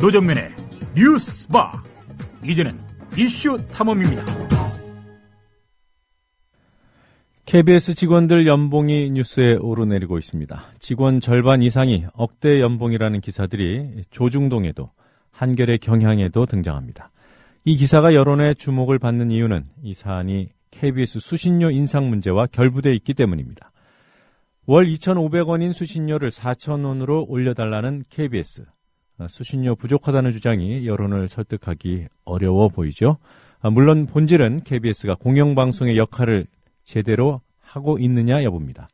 노정면의 뉴스바. 이제는 이슈 탐험입니다. KBS 직원들 연봉이 뉴스에 오르내리고 있습니다. 직원 절반 이상이 억대 연봉이라는 기사들이 조중동에도 한겨레 경향에도 등장합니다. 이 기사가 여론의 주목을 받는 이유는 이 사안이 KBS 수신료 인상 문제와 결부되어 있기 때문입니다. 월 2,500원인 수신료를 4,000원으로 올려달라는 KBS. 수신료 부족하다는 주장이 여론을 설득하기 어려워 보이죠. 물론 본질은 KBS가 공영방송의 역할을 제대로 하고 있느냐 여부입니다.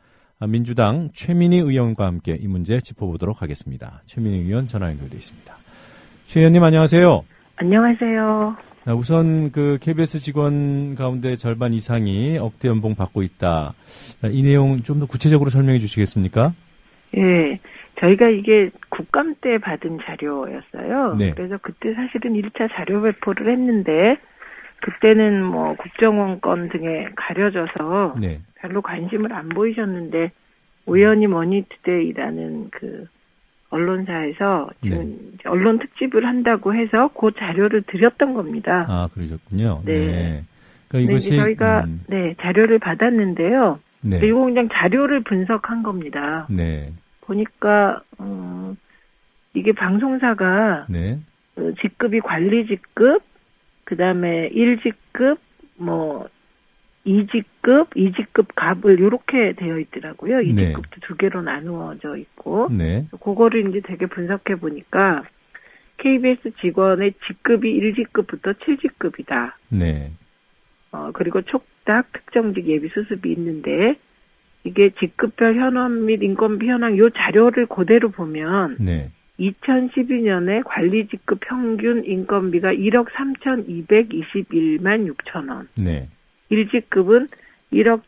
민주당 최민희 의원과 함께 이 문제 짚어보도록 하겠습니다. 최민희 의원 전화 연결돼 있습니다. 최 의원님 안녕하세요. 안녕하세요. 우선 그 KBS 직원 가운데 절반 이상이 억대 연봉 받고 있다. 이 내용 좀 더 구체적으로 설명해 주시겠습니까? 예. 저희가 이게 국감 때 받은 자료였어요. 네. 그래서 그때 사실은 1차 자료 배포를 했는데 그때는 뭐 국정원 건 등에 가려져서 네. 별로 관심을 안 보이셨는데 우연히 머니투데이라는 그 언론사에서 지금 네. 언론 특집을 한다고 해서 그 자료를 드렸던 겁니다. 아, 그러셨군요. 네. 네. 그러니까 이것이 저희가 네, 자료를 받았는데요. 네. 그리고 그냥 자료를 분석한 겁니다. 네. 보니까 이게 방송사가 네. 직급이 관리 직급, 그다음에 1직급, 뭐 2직급, 2직급 갑을 이렇게 되어 있더라고요. 2직급도 두 개로 나누어져 있고. 네. 그거를 이제 되게 분석해 보니까 KBS 직원의 직급이 1직급부터 7직급이다. 네. 그리고 촉탁, 특정직 예비 수습이 있는데 이게 직급별 현황 및 인건비 현황 요 자료를 그대로 보면 네. 2012년에 관리 직급 평균 인건비가 1억 3,221만 6천 원. 네. 1직급은 1억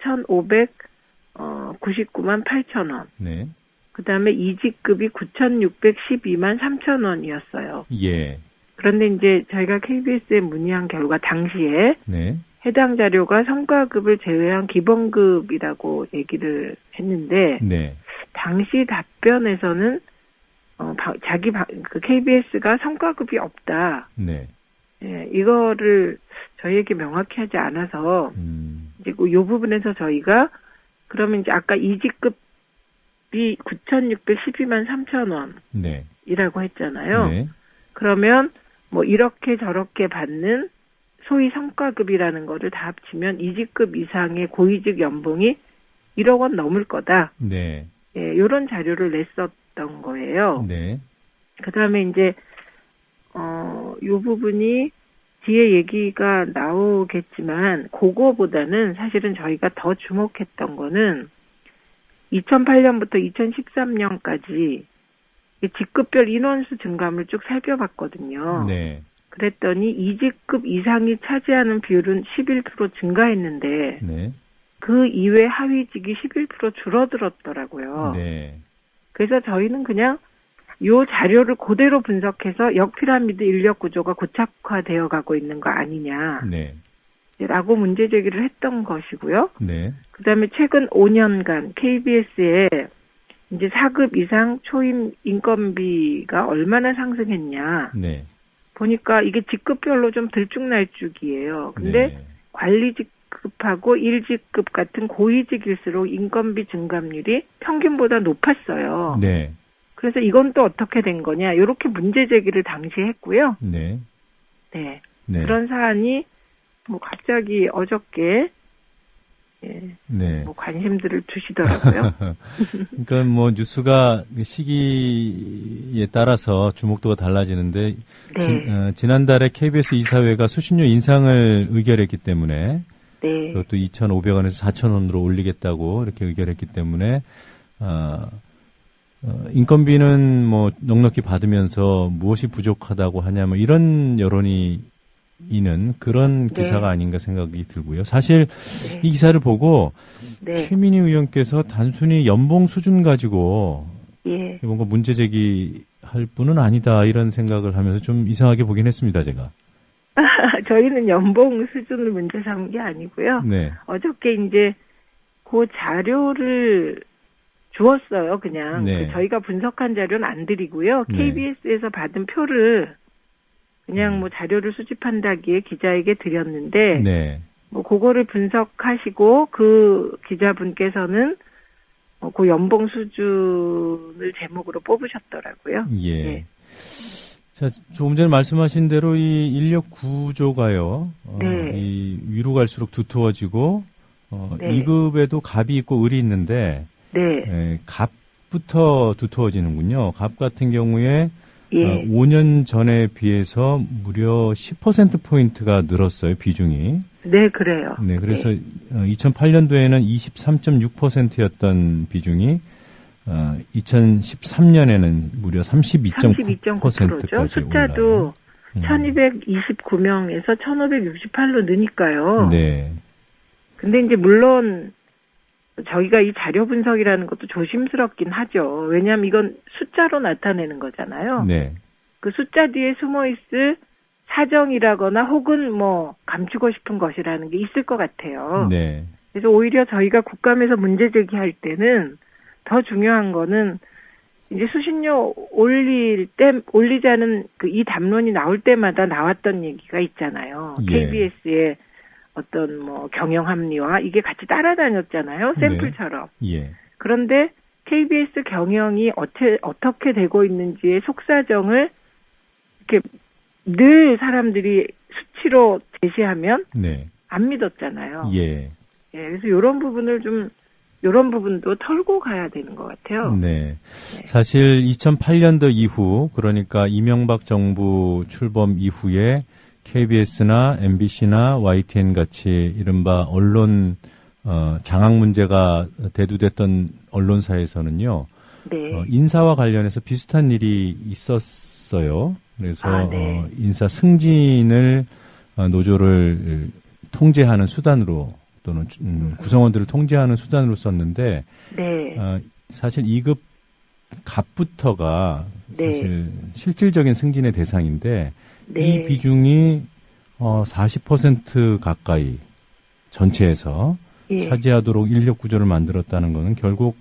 1,599만 8천 원. 네. 그다음에 2직급이 9,612만 3천 원이었어요. 예. 그런데 이제 저희가 KBS에 문의한 결과 당시에 네. 해당 자료가 성과급을 제외한 기본급이라고 얘기를 했는데 네. 당시 답변에서는 그 KBS가 성과급이 없다. 네. 예, 이거를 저희에게 명확히 하지 않아서 이제 이 부분에서 저희가 그러면 이제 아까 2직급이 9,612만 3천 원이라고 했잖아요. 네. 그러면 뭐 이렇게 저렇게 받는 소위 성과급이라는 거를 다 합치면 2직급 이상의 고위직 연봉이 1억 원 넘을 거다. 네. 예, 이런 자료를 냈었던 거예요. 네. 그다음에 이제 이 부분이 뒤에 얘기가 나오겠지만 그거보다는 사실은 저희가 더 주목했던 거는 2008년부터 2013년까지 직급별 인원수 증감을 쭉 살펴봤거든요. 네. 그랬더니 2직급 이상이 차지하는 비율은 11% 증가했는데 네. 그 이외 하위직이 11% 줄어들었더라고요. 네. 그래서 저희는 그냥 요 자료를 그대로 분석해서 역피라미드 인력 구조가 고착화되어 가고 있는 거 아니냐. 네. 라고 문제 제기를 했던 것이고요. 네. 그다음에 최근 5년간 KBS에 이제 4급 이상 초임 인건비가 얼마나 상승했냐. 네. 보니까 이게 직급별로 좀 들쭉날쭉이에요. 근데 네. 관리 직급하고 1직급 같은 고위직일수록 인건비 증감률이 평균보다 높았어요. 네. 그래서 이건 또 어떻게 된 거냐. 이렇게 문제 제기를 당시에 했고요. 네. 네. 네. 그런 사안이 뭐 갑자기 어저께 예, 네. 뭐 관심들을 두시더라고요. 그러니까 뭐 뉴스가 시기에 따라서 주목도가 달라지는데 네. 지난달에 KBS 이사회가 수신료 인상을 의결했기 때문에 네. 그것도 2,500원에서 4,000원으로 올리겠다고 이렇게 의결했기 때문에 인건비는 뭐 넉넉히 받으면서 무엇이 부족하다고 하냐 뭐 이런 여론이 있는 그런 기사가 네. 아닌가 생각이 들고요. 사실 네. 이 기사를 보고 네. 최민희 의원께서 단순히 연봉 수준 가지고 예. 뭔가 문제 제기할 뿐은 아니다 이런 생각을 하면서 좀 이상하게 보긴 했습니다. 제가. 저희는 연봉 수준을 문제 삼은 게 아니고요. 네. 어저께 이제 그 자료를 주었어요. 그냥 네. 저희가 분석한 자료는 안 드리고요. KBS에서 받은 표를 그냥 뭐 자료를 수집한다기에 기자에게 드렸는데 네. 뭐 그거를 분석하시고 그 기자분께서는 그 연봉 수준을 제목으로 뽑으셨더라고요. 예. 네. 자, 조금 전에 말씀하신 대로 이 인력 구조가요. 네. 이 위로 갈수록 두터워지고 네. 2급에도 갑이 있고 을이 있는데 네. 갑부터 두터워지는군요. 갑 같은 경우에 예. 5년 전에 비해서 무려 10%포인트가 늘었어요, 비중이. 네, 그래요. 네, 그래서 2008년도에는 23.6%였던 비중이 2013년에는 무려 32.9%까지 숫자도 올라요. 1229명에서 1568로 느니까요. 네. 근데 이제 물론 저희가 이 자료 분석이라는 것도 조심스럽긴 하죠. 왜냐하면 이건 숫자로 나타내는 거잖아요. 네. 그 숫자 뒤에 숨어 있을 사정이라거나 혹은 뭐 감추고 싶은 것이라는 게 있을 것 같아요. 네. 그래서 오히려 저희가 국감에서 문제 제기할 때는 더 중요한 거는 이제 수신료 올리자는 그 이 담론이 나올 때마다 나왔던 얘기가 있잖아요. 예. KBS의 어떤 뭐 경영 합리화 이게 같이 따라다녔잖아요. 샘플처럼. 네. 예. 그런데 KBS 경영이 어떻게 되고 있는지의 속사정을 이렇게 늘 사람들이 수치로 제시하면 네. 안 믿었잖아요. 예. 예, 그래서 이런 부분도 털고 가야 되는 것 같아요. 네. 사실 2008년도 이후, 그러니까 이명박 정부 출범 이후에 KBS나 MBC나 YTN 같이 이른바 언론 장악 문제가 대두됐던 언론사에서는요. 네. 인사와 관련해서 비슷한 일이 있었어요. 그래서 네. 인사 승진을 노조를 통제하는 수단으로 또는 구성원들을 통제하는 수단으로 썼는데 네. 사실 2급 갑부터가 네. 사실 실질적인 승진의 대상인데 네. 이 비중이 40% 가까이 전체에서 예. 차지하도록 인력 구조를 만들었다는 것은 결국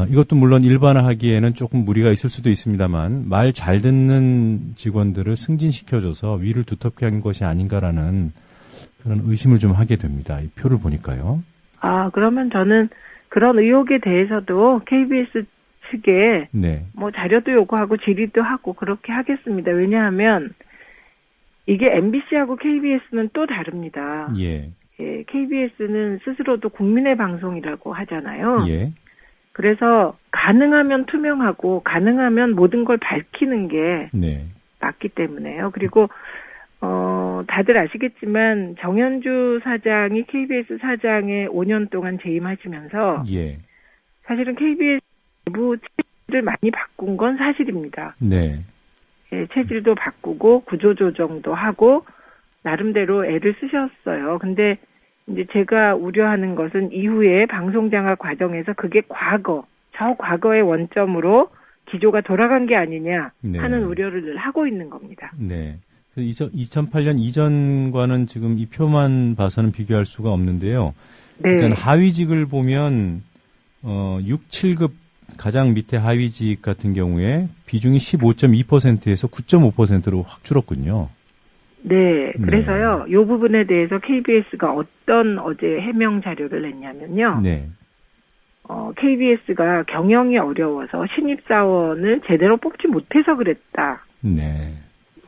이것도 물론 일반화하기에는 조금 무리가 있을 수도 있습니다만 말 잘 듣는 직원들을 승진시켜줘서 위를 두텁게 한 것이 아닌가라는 그런 의심을 좀 하게 됩니다. 이 표를 보니까요. 그러면 저는 그런 의혹에 대해서도 KBS 측에 네. 뭐 자료도 요구하고 질의도 하고 그렇게 하겠습니다. 왜냐하면 이게 MBC하고 KBS는 또 다릅니다. 예. 예, KBS는 스스로도 국민의 방송이라고 하잖아요. 예. 그래서 가능하면 투명하고 가능하면 모든 걸 밝히는 게 네. 맞기 때문에요. 그리고 다들 아시겠지만 정현주 사장이 KBS 사장에 5년 동안 재임하시면서 예. 사실은 KBS 내부 체질을 많이 바꾼 건 사실입니다. 네. 예, 체질도 바꾸고 구조조정도 하고 나름대로 애를 쓰셨어요. 근데 이제 제가 우려하는 것은 이후에 방송장악 과정에서 그게 저 과거의 원점으로 기조가 돌아간 게 아니냐 하는 우려를 늘 하고 있는 겁니다. 네. 2008년 이전과는 지금 이 표만 봐서는 비교할 수가 없는데요. 네. 일단 하위직을 보면 6, 7급 가장 밑에 하위직 같은 경우에 비중이 15.2%에서 9.5%로 확 줄었군요. 네, 그래서요, 이 부분에 대해서 KBS가 어떤 어제 해명 자료를 냈냐면요. 네. KBS가 경영이 어려워서 신입사원을 제대로 뽑지 못해서 그랬다. 네.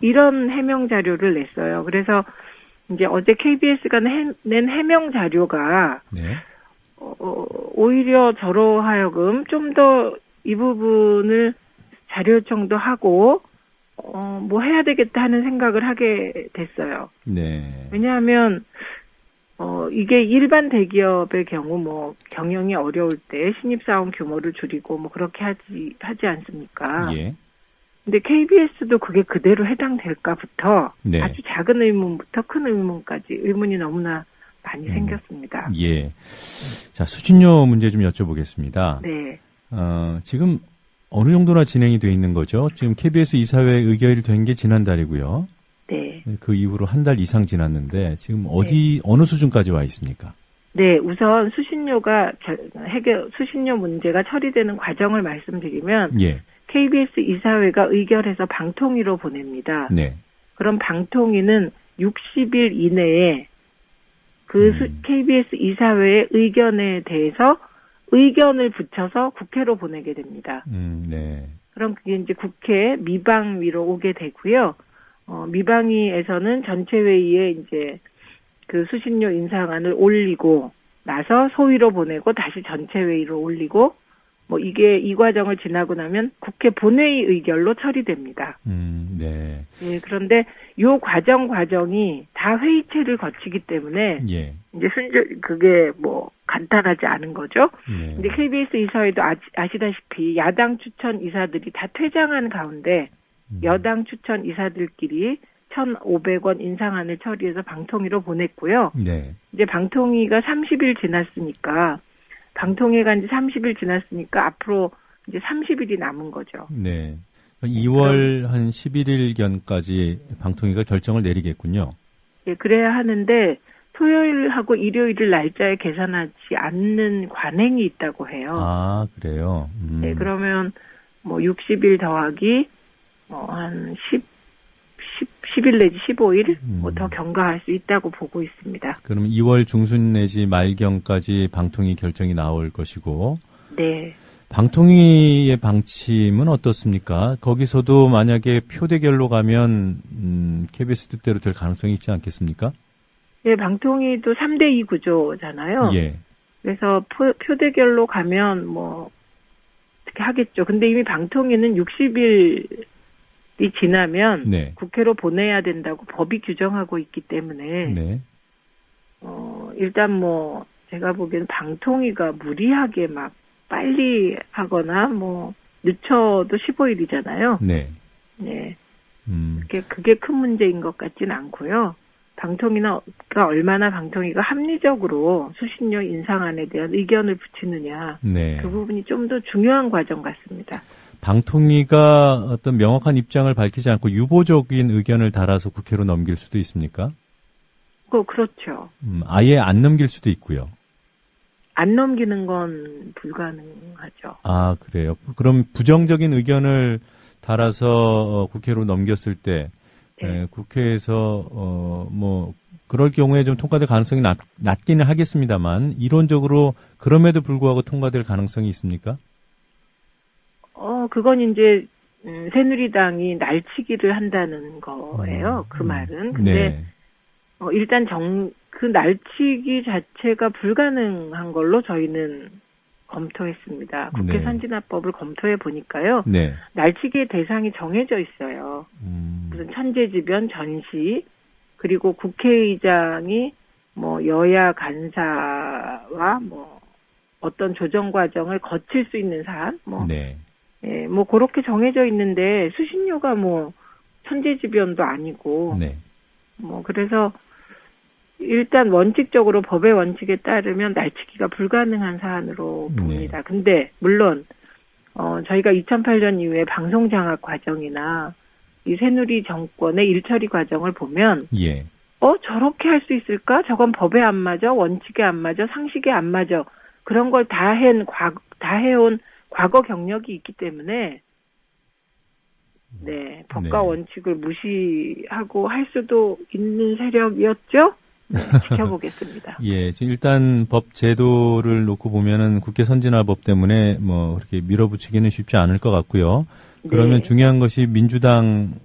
이런 해명 자료를 냈어요. 그래서 이제 어제 KBS가 낸 해명 자료가 네. 오히려 저로 하여금 좀 더 이 부분을 자료 요청도 하고 뭐 해야 되겠다 하는 생각을 하게 됐어요. 네. 왜냐하면 이게 일반 대기업의 경우 뭐 경영이 어려울 때 신입사원 규모를 줄이고 뭐 그렇게 하지 않습니까? 예. 근데 KBS도 그게 그대로 해당될까부터 네. 아주 작은 의문부터 큰 의문까지 의문이 너무나 많이 생겼습니다. 예. 자, 수신료 문제 좀 여쭤보겠습니다. 네. 지금 어느 정도나 진행이 돼 있는 거죠? 지금 KBS 이사회 의결이 된 게 지난달이고요. 네. 그 이후로 한 달 이상 지났는데 지금 어느 수준까지 와 있습니까? 네, 우선 수신료 문제가 처리되는 과정을 말씀드리면 예. KBS 이사회가 의결해서 방통위로 보냅니다. 네. 그럼 방통위는 60일 이내에 KBS 이사회의 의견에 대해서 의견을 붙여서 국회로 보내게 됩니다. 네. 그럼 그게 이제 국회 미방위로 오게 되고요. 미방위에서는 전체 회의에 이제 그 수신료 인상안을 올리고 나서 소위로 보내고 다시 전체 회의로 올리고 이게 이 과정을 지나고 나면 국회 본회의 의결로 처리됩니다. 네. 예, 그런데 요 과정이 다 회의체를 거치기 때문에 예. 이제 그게 간단하지 않은 거죠. 네. 근데 KBS 이사회도 아시다시피 야당 추천 이사들이 다 퇴장한 가운데 여당 추천 이사들끼리 1,500원 인상안을 처리해서 방통위로 보냈고요. 네. 이제 방통위가 30일 지났으니까 방통위가 이제 30일 지났으니까 앞으로 이제 30일이 남은 거죠. 네. 2월 한 11일경까지 방통위가 결정을 내리겠군요. 예, 그래야 하는데 토요일하고 일요일을 날짜에 계산하지 않는 관행이 있다고 해요. 아, 그래요? 네, 그러면 60일 더하기 한 10일 내지 15일 더 경과할 수 있다고 보고 있습니다. 그럼 2월 중순 내지 말경까지 방통위 결정이 나올 것이고. 네. 방통위의 방침은 어떻습니까? 거기서도 만약에 표대결로 가면 KBS 뜻대로 될 가능성이 있지 않겠습니까? 네, 방통위도 3대2 구조잖아요. 예. 그래서 표대결로 가면 어떻게 하겠죠. 근데 이미 방통위는 60일이 지나면 네. 국회로 보내야 된다고 법이 규정하고 있기 때문에 네. 일단 제가 보기에는 방통위가 무리하게 빨리 하거나 늦춰도 15일이잖아요. 네. 네. 그게 큰 문제인 것 같지는 않고요. 방통위가 얼마나 방통위가 합리적으로 수신료 인상안에 대한 의견을 붙이느냐. 네. 그 부분이 좀 더 중요한 과정 같습니다. 방통위가 어떤 명확한 입장을 밝히지 않고 유보적인 의견을 달아서 국회로 넘길 수도 있습니까? 그렇죠. 아예 안 넘길 수도 있고요. 안 넘기는 건 불가능하죠. 아, 그래요. 그럼 부정적인 의견을 달아서 국회로 넘겼을 때 네. 국회에서 그럴 경우에 좀 통과될 가능성이 낮기는 하겠습니다만 이론적으로 그럼에도 불구하고 통과될 가능성이 있습니까? 그건 이제 새누리당이 날치기를 한다는 거예요. 그 말은. 근데 네. 일단 그 날치기 자체가 불가능한 걸로 저희는 검토했습니다. 국회 네. 선진화법을 검토해 보니까요. 네. 날치기의 대상이 정해져 있어요. 무슨 천재지변, 전시, 그리고 국회의장이 여야 간사와 어떤 조정 과정을 거칠 수 있는 사안, 네. 예, 그렇게 정해져 있는데 수신료가 천재지변도 아니고, 네. 그래서 일단 원칙적으로 법의 원칙에 따르면 날치기가 불가능한 사안으로 봅니다. 네. 근데 물론 저희가 2008년 이후에 방송장악 과정이나 이 새누리 정권의 일처리 과정을 보면 예. 저렇게 할 수 있을까? 저건 법에 안 맞아, 원칙에 안 맞아, 상식에 안 맞아. 그런 걸 다 해온 과거 경력이 있기 때문에 네, 법과 네. 원칙을 무시하고 할 수도 있는 세력이었죠? 네, 지켜보겠습니다. 예, 지금 일단 법 제도를 놓고 보면은 국회 선진화법 때문에 그렇게 밀어붙이기는 쉽지 않을 것 같고요. 그러면 네. 중요한 것이 민주당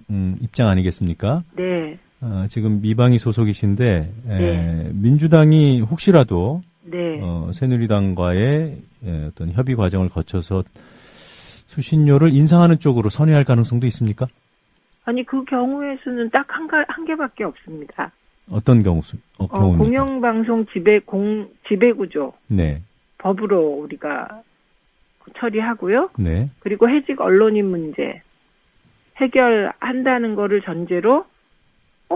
입장 아니겠습니까? 네. 지금 미방위 소속이신데 네. 민주당이 혹시라도 네. 새누리당과의 어떤 협의 과정을 거쳐서 수신료를 인상하는 쪽으로 선회할 가능성도 있습니까? 아니 그 경우의 수는 딱 한 개밖에 없습니다. 어떤 경우입니까? 공영방송 지배구조. 네. 법으로 우리가 처리하고요. 네. 그리고 해직 언론인 문제 해결한다는 거를 전제로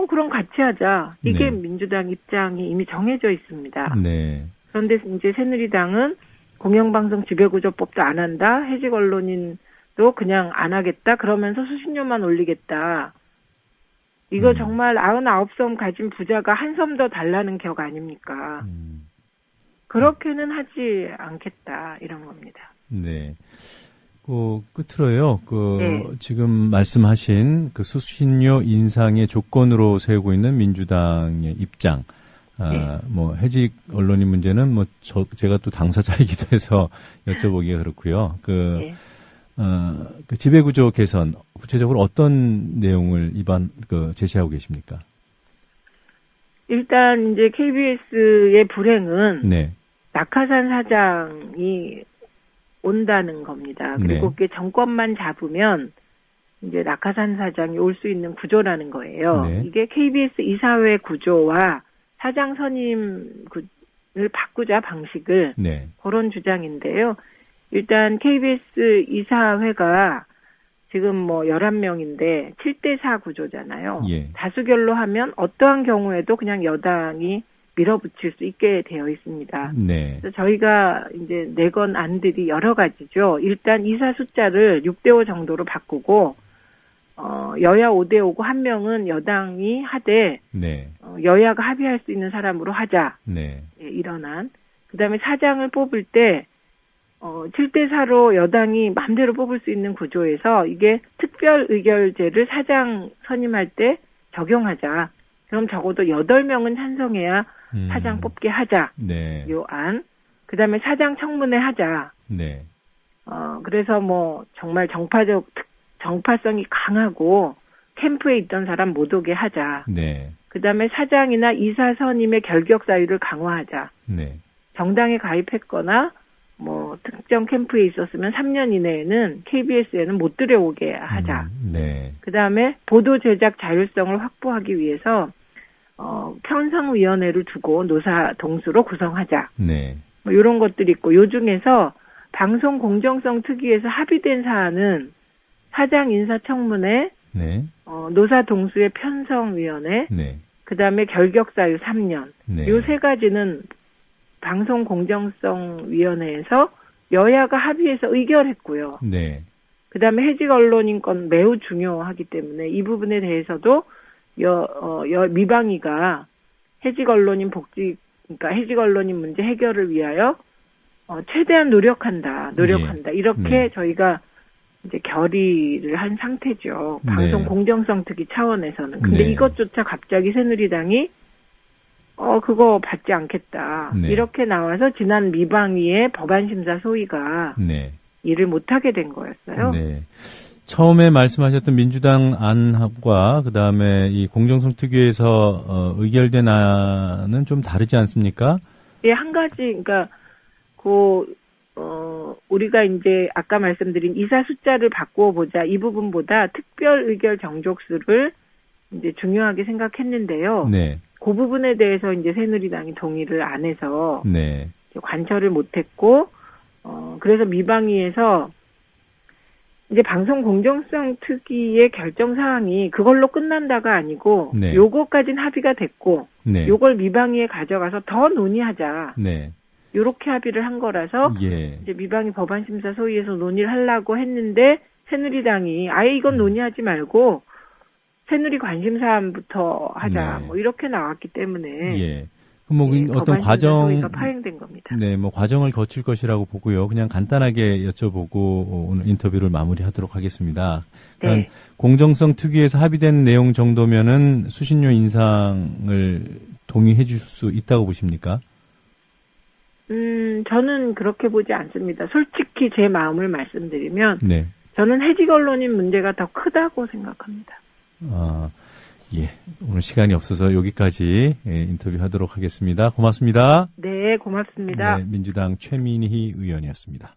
그럼 같이 하자. 이게 네. 민주당 입장이 이미 정해져 있습니다. 네. 그런데 이제 새누리당은 공영방송 지배구조법도 안 한다. 해직 언론인도 그냥 안 하겠다. 그러면서 수신료만 올리겠다. 이거 정말 99섬 가진 부자가 한 섬 더 달라는 격 아닙니까? 그렇게는 하지 않겠다 이런 겁니다. 네. 끝으로요. 네. 지금 말씀하신 그 수신료 인상의 조건으로 세우고 있는 민주당의 입장. 네. 해직 언론인 문제는 제가 또 당사자이기도 해서 여쭤보기가 그렇고요. 네. 그 지배구조 개선, 구체적으로 어떤 내용을 제시하고 계십니까? 일단 이제 KBS의 불행은 네. 낙하산 사장이 온다는 겁니다. 그리고 네. 그게 정권만 잡으면 이제 낙하산 사장이 올 수 있는 구조라는 거예요. 네. 이게 KBS 이사회 구조와 사장 선임을 바꾸자 방식을 네. 그런 주장인데요. 일단 KBS 이사회가 지금 11명인데 7대4 구조잖아요. 예. 다수결로 하면 어떠한 경우에도 그냥 여당이 밀어붙일 수 있게 되어 있습니다. 네. 그래서 저희가 이제 내건 안들이 여러 가지죠. 일단 이사 숫자를 6대5 정도로 바꾸고 여야 5대5고 한 명은 여당이 하되 네. 여야가 합의할 수 있는 사람으로 하자. 네. 예, 이런 그다음에 사장을 뽑을 때 7대4로 여당이 마음대로 뽑을 수 있는 구조에서 이게 특별 의결제를 사장 선임할 때 적용하자. 그럼 적어도 8명은 찬성해야 사장 뽑게 하자. 네. 요 안. 그다음에 사장 청문회 하자. 네. 그래서 정말 정파성이 강하고 캠프에 있던 사람 못 오게 하자. 네. 그다음에 사장이나 이사 선임의 결격 사유를 강화하자. 네. 정당에 가입했거나 특정 캠프에 있었으면 3년 이내에는 KBS에는 못 들여오게 하자. 네. 그다음에 보도 제작 자율성을 확보하기 위해서 편성위원회를 두고 노사 동수로 구성하자. 네. 이런 것들이 있고 요 중에서 방송 공정성 특위에서 합의된 사안은 사장 인사청문회, 네. 노사 동수의 편성위원회, 네. 그다음에 결격사유 3년. 네. 요 세 가지는 방송공정성위원회에서 여야가 합의해서 의결했고요. 네. 그다음에 해직 언론인 건 매우 중요하기 때문에 이 부분에 대해서도 미방위가 해직 언론인 그러니까 해직 언론인 문제 해결을 위하여 최대한 노력한다. 예. 이렇게 네. 저희가 이제 결의를 한 상태죠. 방송 네. 공정성 특위 차원에서는. 근데 네. 이것조차 갑자기 새누리당이 그거 받지 않겠다. 네. 이렇게 나와서 지난 미방위의 법안심사 소위가 네. 일을 못하게 된 거였어요. 네. 처음에 말씀하셨던 민주당 안과 그다음에 이 공정성 특위에서 의결된 안은 좀 다르지 않습니까? 예, 한 가지, 그러니까 우리가 이제 아까 말씀드린 이사 숫자를 바꾸어 보자 이 부분보다 특별 의결 정족수를 이제 중요하게 생각했는데요. 네. 그 부분에 대해서 이제 새누리당이 동의를 안 해서 네. 관철을 못했고, 그래서 미방위에서 이제 방송 공정성 특위의 결정 사항이 그걸로 끝난다가 아니고, 네. 요거까지는 합의가 됐고, 네. 요걸 미방위에 가져가서 더 논의하자. 네. 요렇게 합의를 한 거라서, 예. 이제 미방위 법안심사 소위에서 논의를 하려고 했는데, 새누리당이 아예 이건 논의하지 말고, 새누리 관심사안부터 하자. 네. 이렇게 나왔기 때문에. 예. 어떤 과정, 파행된 겁니다. 네, 과정을 거칠 것이라고 보고요. 그냥 간단하게 여쭤보고 오늘 인터뷰를 마무리하도록 하겠습니다. 네. 공정성 특위에서 합의된 내용 정도면은 수신료 인상을 동의해 줄 수 있다고 보십니까? 저는 그렇게 보지 않습니다. 솔직히 제 마음을 말씀드리면, 네. 저는 해직 언론인 문제가 더 크다고 생각합니다. 예. 오늘 시간이 없어서 여기까지 인터뷰하도록 하겠습니다. 고맙습니다. 네, 고맙습니다. 네, 민주당 최민희 의원이었습니다.